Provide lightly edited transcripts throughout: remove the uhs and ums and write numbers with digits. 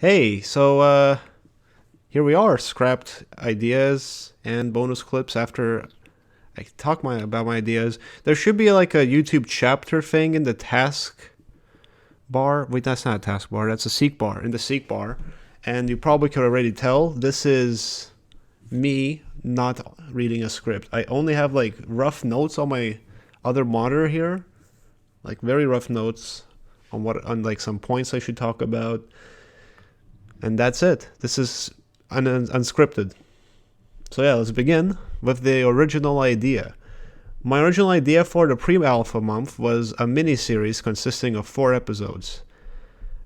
Hey, here we are, scrapped ideas and bonus clips after I talk about my ideas. There should be like a YouTube chapter thing in the task bar. Wait, that's not a task bar, that's a seek bar, in the seek bar. And you probably could already tell, this is me not reading a script. I only have like rough notes on my other monitor here, like very rough notes on like some points I should talk about. And that's it. This is unscripted. So yeah, let's begin with the original idea. My original idea for the pre-alpha month was a mini-series consisting of 4 episodes.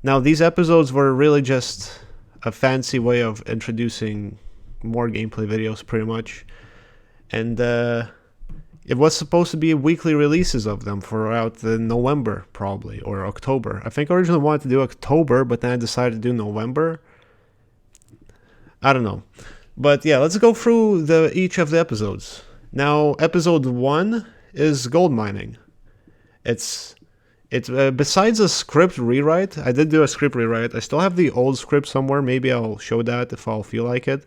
Now, these episodes were really just a fancy way of introducing more gameplay videos, pretty much. And it was supposed to be weekly releases of them throughout the November, probably, or October. I think I originally wanted to do October, but then I decided to do November. I don't know. But yeah, let's go through each of the episodes. Now, episode 1 is gold mining. It's besides a script rewrite. I did do a script rewrite. I still have the old script somewhere. Maybe I'll show that if I'll feel like it.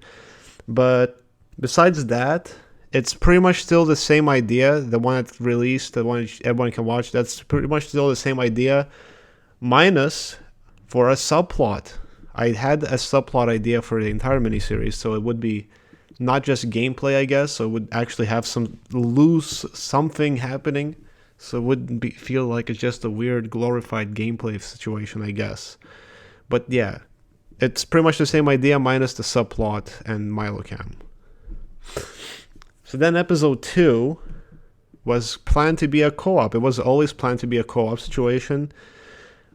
But besides that, it's pretty much still the same idea. The one that's released, the one everyone can watch, that's pretty much still the same idea, minus for a subplot. I had a subplot idea for the entire miniseries, so it would be not just gameplay, I guess. So it would actually have some loose something happening, so it wouldn't feel like it's just a weird glorified gameplay situation, I guess. But yeah, it's pretty much the same idea minus the subplot and milocam. So then episode 2 was planned to be a co-op. It was always planned to be a co-op situation.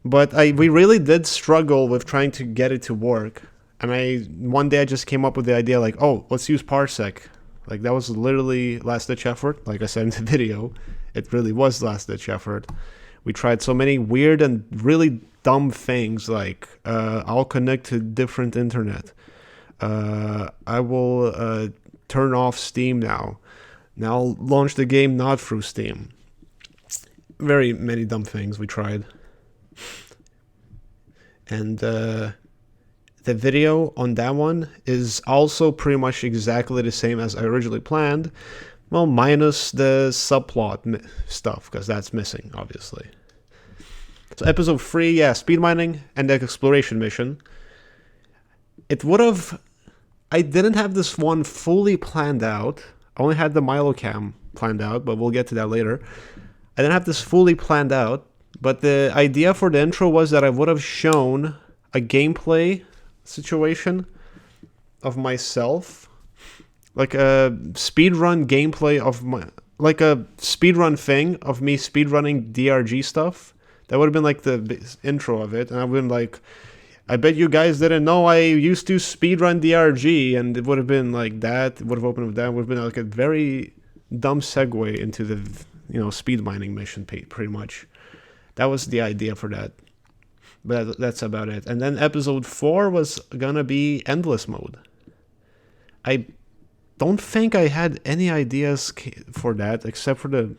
But we really did struggle with trying to get it to work. And one day I just came up with the idea like, oh, let's use Parsec. Like, that was literally last-ditch effort. Like I said in the video, it really was last-ditch effort. We tried so many weird and really dumb things like, I'll connect to different internet. I will turn off Steam now. Now I'll launch the game not through Steam. Very many dumb things we tried. And the video on that one is also pretty much exactly the same as I originally planned. Well, minus the subplot stuff, because that's missing, obviously. So episode 3, yeah, speed mining and the exploration mission. It would have... I didn't have this one fully planned out. I only had the milocam planned out, but we'll get to that later. I didn't have this fully planned out, but the idea for the intro was that I would have shown a gameplay situation of myself, like a speedrun gameplay of like a speedrun thing of me speedrunning DRG stuff. That would have been like the intro of it, and I would have been like, I bet you guys didn't know I used to speedrun DRG, and it would have been like that. It would have opened with that. It would have been like a very dumb segue into the speed mining mission, pretty much. That was the idea for that. But that's about it. And then episode 4 was gonna be endless mode. I don't think I had any ideas for that, except for the,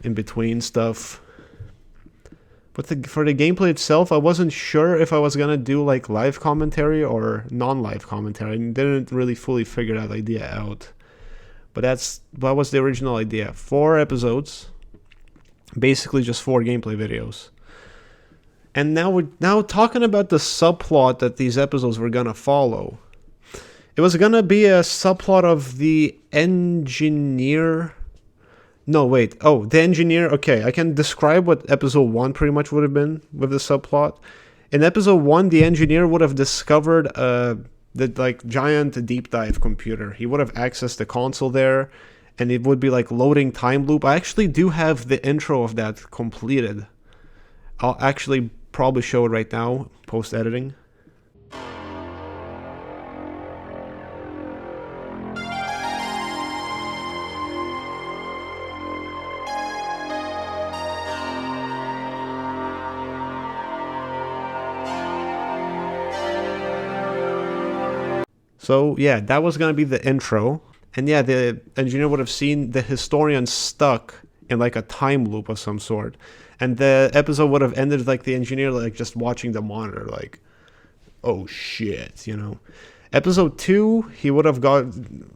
in-between stuff. But for the gameplay itself, I wasn't sure if I was gonna do like live commentary or non-live commentary. I didn't really fully figure that idea out. But that was the original idea. 4 episodes, basically just 4 gameplay videos. And now we're talking about the subplot that these episodes were gonna follow. It was gonna be a subplot of the engineer. No, wait. Oh, the engineer. Okay, I can describe what episode 1 pretty much would have been with the subplot. In episode 1, the engineer would have discovered the like giant deep dive computer. He would have accessed the console there, and it would be like loading time loop. I actually do have the intro of that completed. I'll actually probably show it right now, post editing. So yeah, that was going to be the intro. And yeah, the engineer would have seen the historian stuck in like a time loop of some sort. And the episode would have ended like the engineer like just watching the monitor, like, oh shit, you know. Episode 2, he would have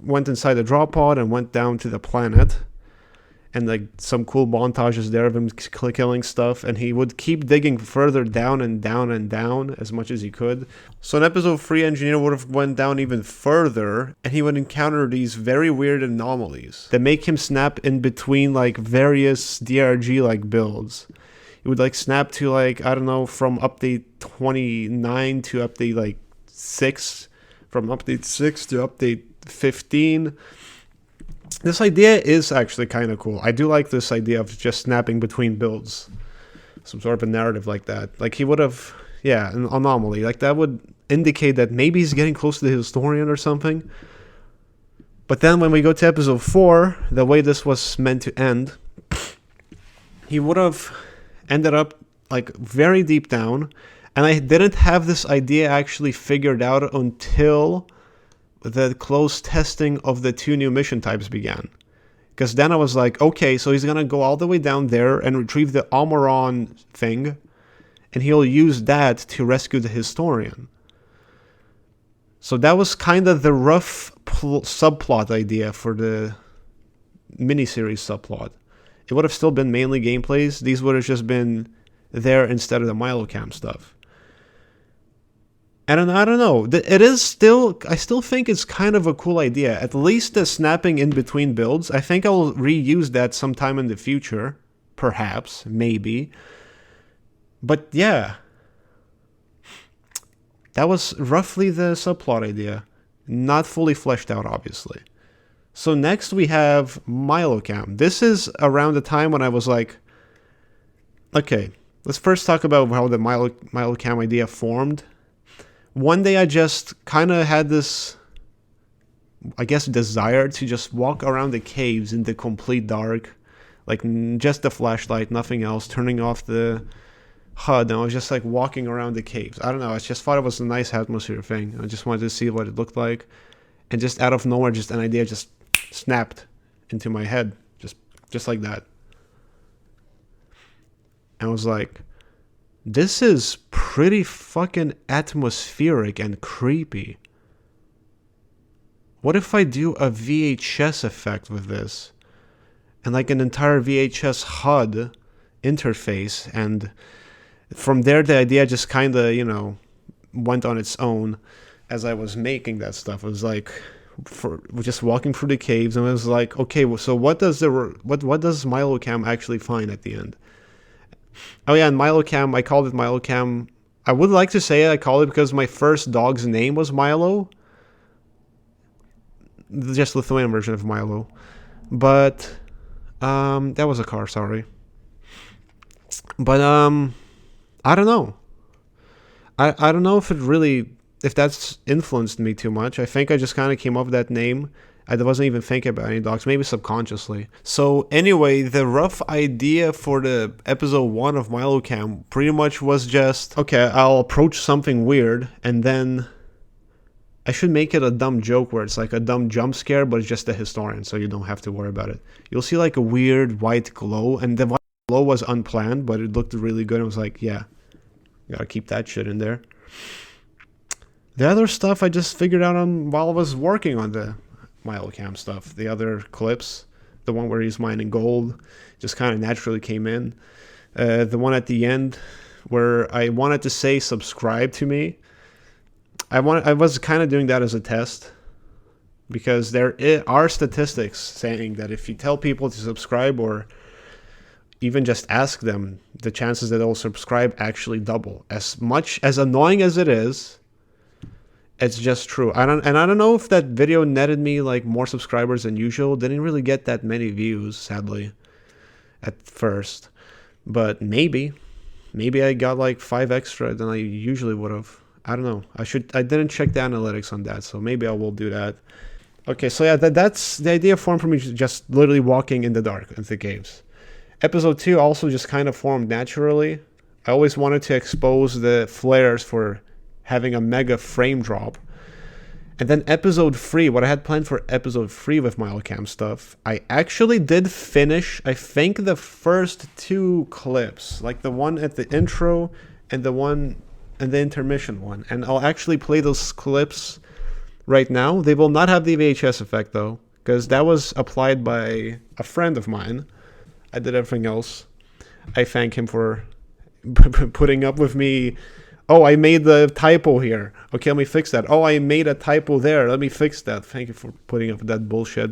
went inside the drop pod and went down to the planet. And like some cool montages there of him killing stuff, and he would keep digging further down and down and down as much as he could. So in episode 3, Engineer would have went down even further, and he would encounter these very weird anomalies that make him snap in between like various DRG like builds. It would like snap to like, I don't know, from update 29 to update like 6, from update 6 to update 15. This idea is actually kind of cool. I do like this idea of just snapping between builds. Some sort of a narrative like that. Like he would have, yeah, an anomaly. Like that would indicate that maybe he's getting close to the historian or something. But then when we go to episode 4, the way this was meant to end, he would have ended up like very deep down. And I didn't have this idea actually figured out until the close testing of the 2 new mission types began. Because then I was like, okay, so he's going to go all the way down there and retrieve the Almiron thing, and he'll use that to rescue the historian. So that was kind of the rough subplot idea for the miniseries subplot. It would have still been mainly gameplays. These would have just been there instead of the milocam stuff. And I don't know, it is still, I still think it's kind of a cool idea. At least the snapping in between builds. I think I'll reuse that sometime in the future. Perhaps, maybe. But yeah. That was roughly the subplot idea. Not fully fleshed out, obviously. So next we have milocam. This is around the time when I was like, okay, let's first talk about how the milocam idea formed. One day I just kind of had this, I guess, desire to just walk around the caves in the complete dark. Like, just the flashlight, nothing else, turning off the HUD, and I was just like walking around the caves. I don't know, I just thought it was a nice atmosphere thing. I just wanted to see what it looked like. And just out of nowhere, just an idea just snapped into my head. Just like that. And I was like, this is pretty fucking atmospheric and creepy. What if I do a VHS effect with this? And like an entire VHS HUD interface, and from there the idea just kind of, you know, went on its own as I was making that stuff. It was like, just walking through the caves, and it was like, okay, so what does milocam actually find at the end? Oh yeah, and milocam, I called it milocam. I would like to say I called it because my first dog's name was Milo. Just Lithuanian version of Milo. But that was a car, sorry. But I don't know. I don't know if that's influenced me too much. I think I just kind of came up with that name. I wasn't even thinking about any dogs, maybe subconsciously. So anyway, the rough idea for the episode 1 of milocam pretty much was just, okay, I'll approach something weird, and then I should make it a dumb joke where it's like a dumb jump scare, but it's just a historian, so you don't have to worry about it. You'll see like a weird white glow, and the white glow was unplanned, but it looked really good. I was like, yeah, gotta keep that shit in there. The other stuff I just figured out while I was working on the milocam stuff. The other clips, the one where he's mining gold, just kind of naturally came in. The one at the end where I wanted to say subscribe to me. I was kind of doing that as a test, because there are statistics saying that if you tell people to subscribe or even just ask them, the chances that they'll subscribe actually double. As much as annoying as it is, it's just true. I don't know if that video netted me like more subscribers than usual. Didn't really get that many views, sadly, at first. But maybe I got like 5 extra than I usually would have. I don't know. I didn't check the analytics on that, so maybe I will do that. Okay, so yeah, that's the idea formed for me, just literally walking in the dark into the caves. Episode 2 also just kind of formed naturally. I always wanted to expose the flares for having a mega frame drop. And then episode 3, what I had planned for episode 3 with milocam stuff, I actually did finish, I think, the first 2 clips. Like the one at the intro and the one and the intermission one. And I'll actually play those clips right now. They will not have the VHS effect though, because that was applied by a friend of mine. I did everything else. I thank him for putting up with me. Oh, I made the typo here. Okay, let me fix that. Oh, I made a typo there. Let me fix that. Thank you for putting up with that bullshit.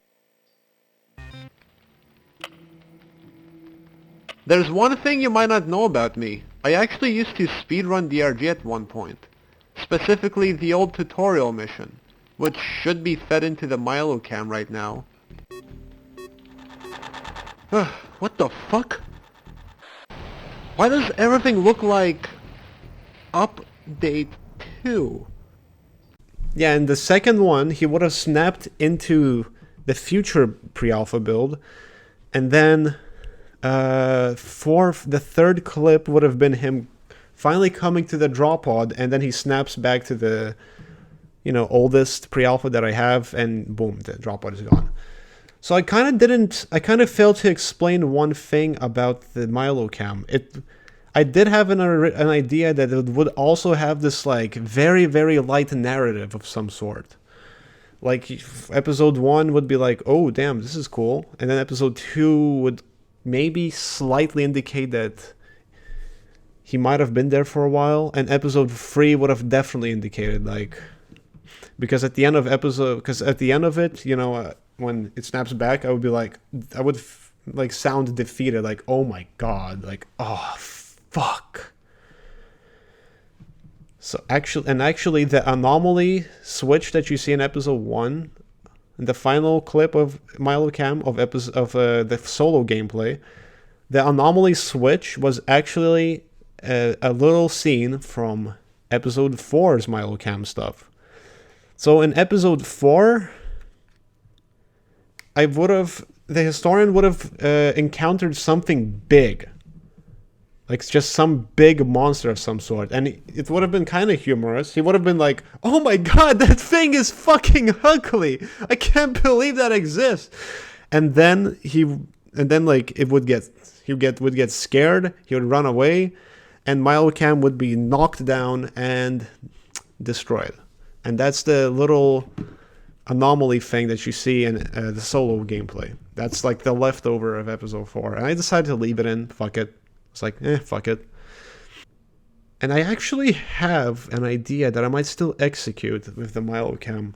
There's one thing you might not know about me. I actually used to speedrun DRG at one point. Specifically the old tutorial mission, which should be fed into the milocam right now. What the fuck? Why does everything look like update 2? Yeah, and the second one, he would have snapped into the future pre-alpha build, and then for the third clip would have been him finally coming to the draw pod, and then he snaps back to the, you know, oldest pre-alpha that I have, and boom, the draw pod is gone. So I kind of failed to explain one thing about the milocam. I did have an idea that it would also have this like very, very light narrative of some sort. Like episode 1 would be like, oh damn, this is cool, and then episode 2 would maybe slightly indicate that he might have been there for a while, and episode 3 would have definitely indicated, like, because at the end of it, you know, when it snaps back, I would be like, I would like sound defeated, like, oh my god, like, oh fuck. So actually the anomaly switch that you see in episode 1, the final clip of milocam of the solo gameplay, the anomaly switch was actually a little scene from episode 4's milocam stuff. So in episode 4, the historian would have encountered something big. Like just some big monster of some sort. And it would have been kind of humorous. He would have been like, oh my god, that thing is fucking ugly. I can't believe that exists. And then like he would get scared, he would run away, and milocam would be knocked down and destroyed. And that's the little anomaly thing that you see in the solo gameplay. That's like the leftover of episode 4. And I decided to leave it in. Fuck it. It's like, fuck it. And I actually have an idea that I might still execute with the milocam.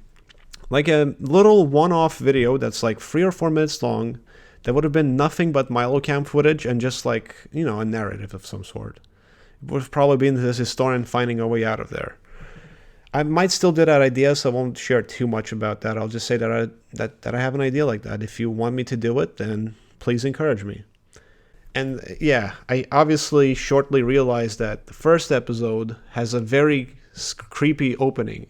Like a little one-off video that's like 3 or 4 minutes long that would have been nothing but milocam footage and just like, you know, a narrative of some sort. It would have probably been this historian finding a way out of there. I might still do that idea, so I won't share too much about that. I'll just say that I have an idea like that. If you want me to do it, then please encourage me. And yeah, I obviously shortly realized that the first episode has a very creepy opening.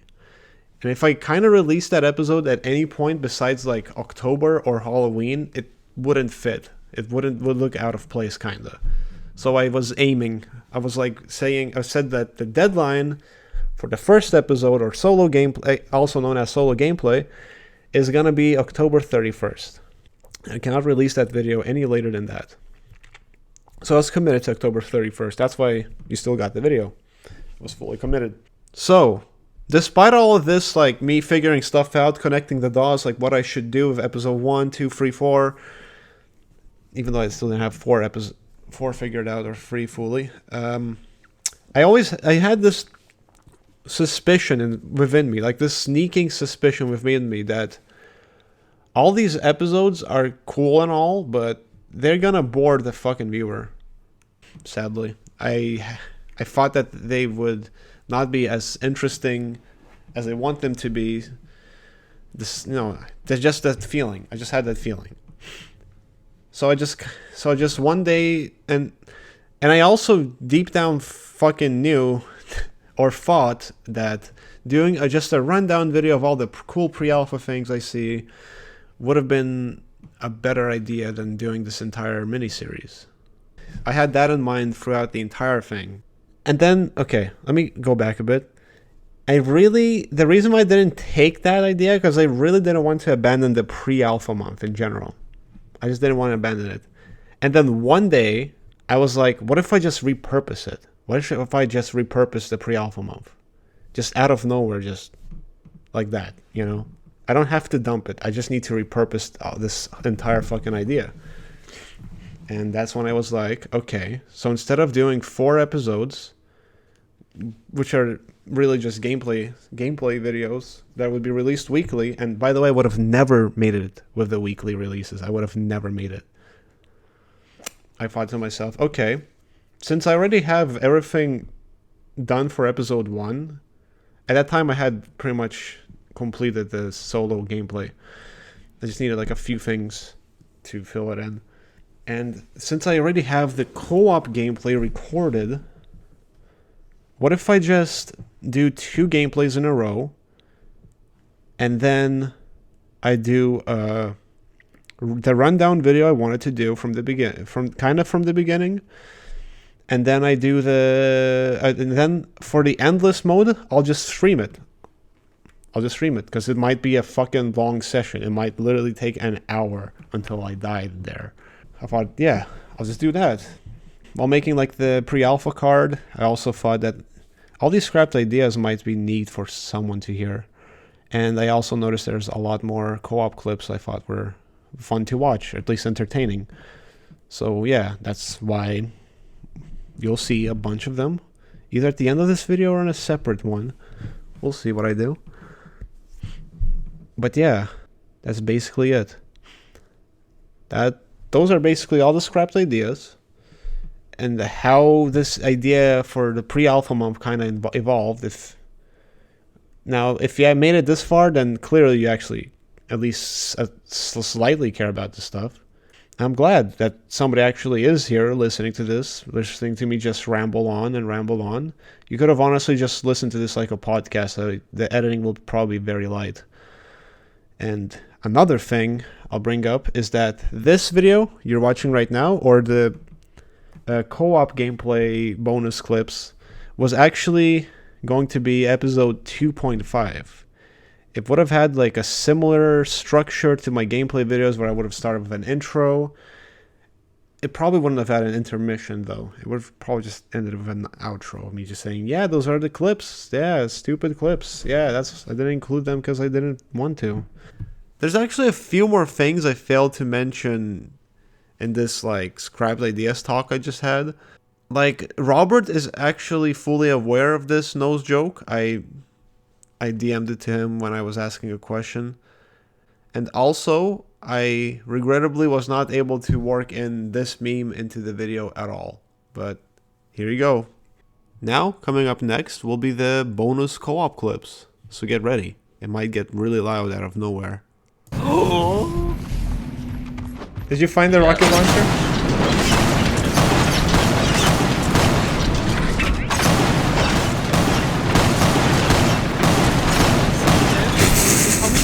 And if I kind of released that episode at any point besides like October or Halloween, it wouldn't fit. It would look out of place, kinda. So I was aiming. I said that the deadline for the first episode, or solo gameplay, also known as solo gameplay, is gonna be October 31st. I cannot release that video any later than that. So I was committed to October 31st. That's why you still got the video. I was fully committed. So, despite all of this, like me figuring stuff out, connecting the dots, like what I should do with episode 1, 2, 3, 4, even though I still didn't have 4 figured out or 3 fully, I had this suspicion within me, like this sneaking suspicion within me that all these episodes are cool and all, but they're gonna bore the fucking viewer. Sadly, I thought that they would not be as interesting as I want them to be. There's just that feeling. I just had that feeling. So I just one day, and I also deep down fucking knew or thought that doing just a rundown video of all the cool pre-alpha things I see would have been a better idea than doing this entire miniseries. I had that in mind throughout the entire thing. And then, okay, let me go back a bit. The reason why I didn't take that idea, because I really didn't want to abandon the pre-alpha month in general. I just didn't want to abandon it. And then one day, I was like, what if I just repurpose it? What if I just repurpose the pre-alpha month? Just out of nowhere, just like that, you know? I don't have to dump it. I just need to repurpose this entire fucking idea. And that's when I was like, okay, so instead of doing 4 episodes, which are really just gameplay videos that would be released weekly, and by the way, I would have never made it with the weekly releases. I would have never made it. I thought to myself, okay, since I already have everything done for episode 1, at that time I had pretty much completed the solo gameplay. I just needed like a few things to fill it in. And since I already have the co-op gameplay recorded, what if I just do 2 gameplays in a row, and then I do the rundown video I wanted to do from the beginning, and then I do and then for the endless mode, I'll just stream it. Because it might be a fucking long session. It might literally take an hour until I died there. I thought, yeah, I'll just do that. While making like the pre-alpha card, I also thought that all these scrapped ideas might be neat for someone to hear. And I also noticed there's a lot more co-op clips I thought were fun to watch, or at least entertaining. So yeah, that's why you'll see a bunch of them, either at the end of this video or in a separate one. We'll see what I do. But yeah, that's basically it. Those are basically all the scrapped ideas, and how this idea for the pre-alpha month kind of evolved. If you made it this far, then clearly you actually at least slightly care about this stuff. I'm glad that somebody actually is here listening to me just ramble on and ramble on. You could have honestly just listened to this like a podcast. The editing will probably be very light. And another thing I'll bring up is that this video you're watching right now, or the co-op gameplay bonus clips, was actually going to be episode 2.5. It would have had like a similar structure to my gameplay videos, where I would have started with an intro. It probably wouldn't have had an intermission though. It would have probably just ended with an outro of me just saying, yeah, those are the clips. Yeah, stupid clips. Yeah, I didn't include them because I didn't want to. There's actually a few more things I failed to mention in this like scrapped ideas talk I just had. Like, Robert is actually fully aware of this nose joke. I DM'd it to him when I was asking a question. And also, I regrettably was not able to work in this meme into the video at all. But here you go. Now, coming up next will be the bonus co-op clips. So get ready. It might get really loud out of nowhere. Did you find the rocket launcher?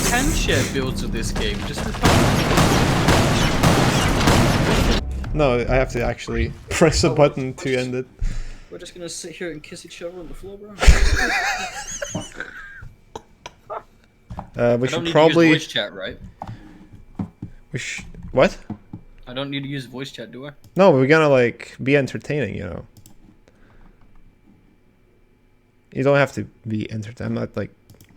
How many share builds of this game? Just No, I have to actually press a button to end it. We're just gonna sit here and kiss each other on the floor, bro. We I should don't need probably. to use voice chat, right? What? I don't need to use voice chat, do I? No, we're gonna like be entertaining, you know. You don't have to be entertaining. I'm not like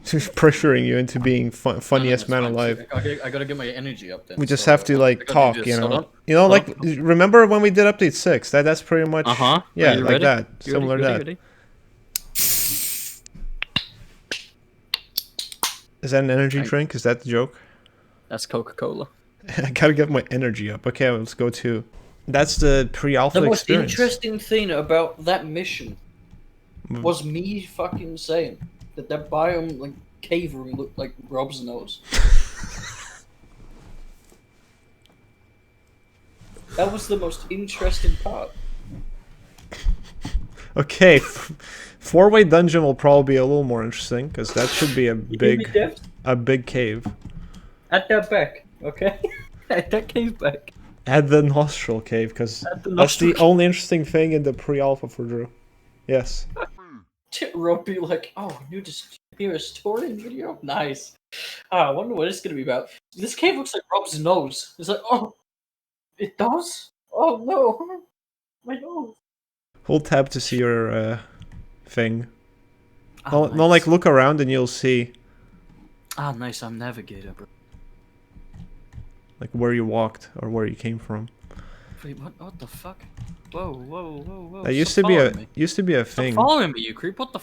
pressuring you into being funniest man alive. I gotta get my energy up then. We just have to like talk, you know. Hold You know, on. like remember when we did update 6? That's pretty much. Yeah, like ready? that. You Similar to that. ready? Is that an energy drink? Is that the joke? That's Coca-Cola. I gotta get my energy up. Okay, let's go to. That's the pre-alpha The most experience. interesting thing about that mission was me fucking saying that biome, like, cave room looked like Rob's nose. That was the most interesting part. Okay, 4-way dungeon will probably be a little more interesting because that should be a big cave. At that back, okay? At that cave back. Add the nostril cave because that's the only interesting thing in the pre-alpha for Drew. Yes. Rob be like, oh, you just hear a story video? Nice. I wonder what it's gonna be about. This cave looks like Rob's nose. It's like, oh, it does? Oh no, my nose. Hold tab to see your thing. Oh, No, like look around and you'll see Ah, nice. I'm navigator, bro. like where you walked or where you came from. Wait, what the fuck? Whoa, whoa, whoa, whoa. That Stop following me. used to be a Stop thing. following me, you creep. What the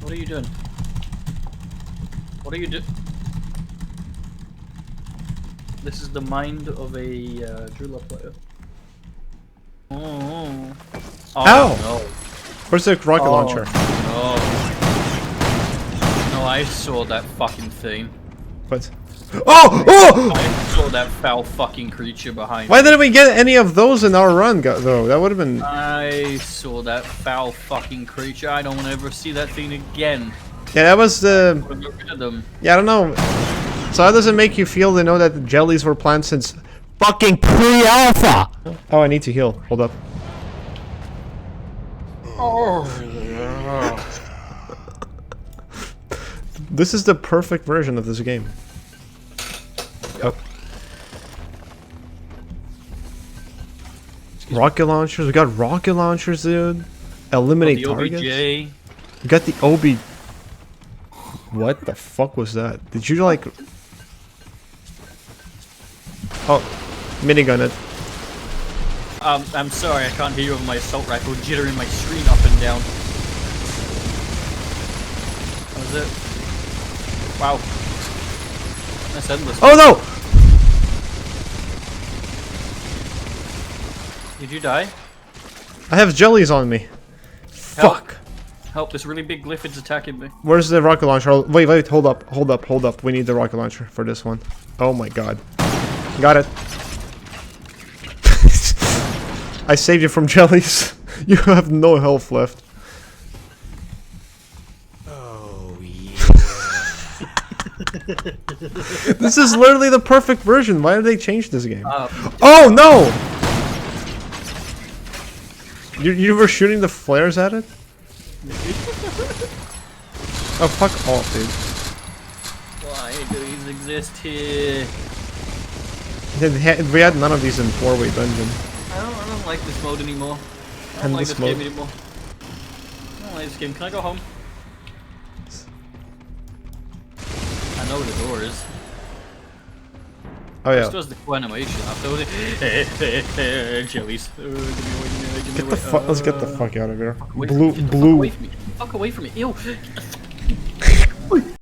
What are you doing? What are you doing? This is the mind of a driller player. Oh, Ow! no. Where's the rocket launcher? No. No, I saw that fucking thing. What? Oh! Oh! I saw that foul fucking creature behind Why me. didn't we get any of those in our run, though? That would have been... I saw that foul fucking creature. I don't want to ever see that thing again. Yeah, that was the... Get rid of them. Yeah, I don't know. So how does it make you feel to know that the jellies were planned since fucking pre-alpha? Oh, I need to heal. Hold up. This is the perfect version of this game. Oh. Rocket launchers. We got rocket launchers, dude. Eliminate The targets. OBJ. We got the OB. What the fuck was that? Did you like? Oh, minigun it. I'm sorry, I can't hear you over my assault rifle jittering my screen up and down. That was it. Wow. That's endless. Oh no! Did you die? I have jellies on me. Fuck. Help, this really big glyphid's attacking me. Where's the rocket launcher? Oh, wait, wait, hold up, hold up, hold up. We need the rocket launcher for this one. Oh my god. Got it. I saved you from jellies. You have no health left. Oh yeah. This is literally the perfect version. Why did they change this game? Oh no! You were shooting the flares at it? Oh, fuck off, dude. Why do these exist here? We had none of these in 4-way dungeon. I don't like this mode anymore. I don't And like this this game mode. anymore. I don't like this game. Can I go home? I know where the door is. Oh yeah. This does the cool animation after. Jellies. Give me away, Get the fuck. Let's get the fuck out of here. Away Blue, from me. Get the fuck blue. away from me. Fuck away from me. Ew.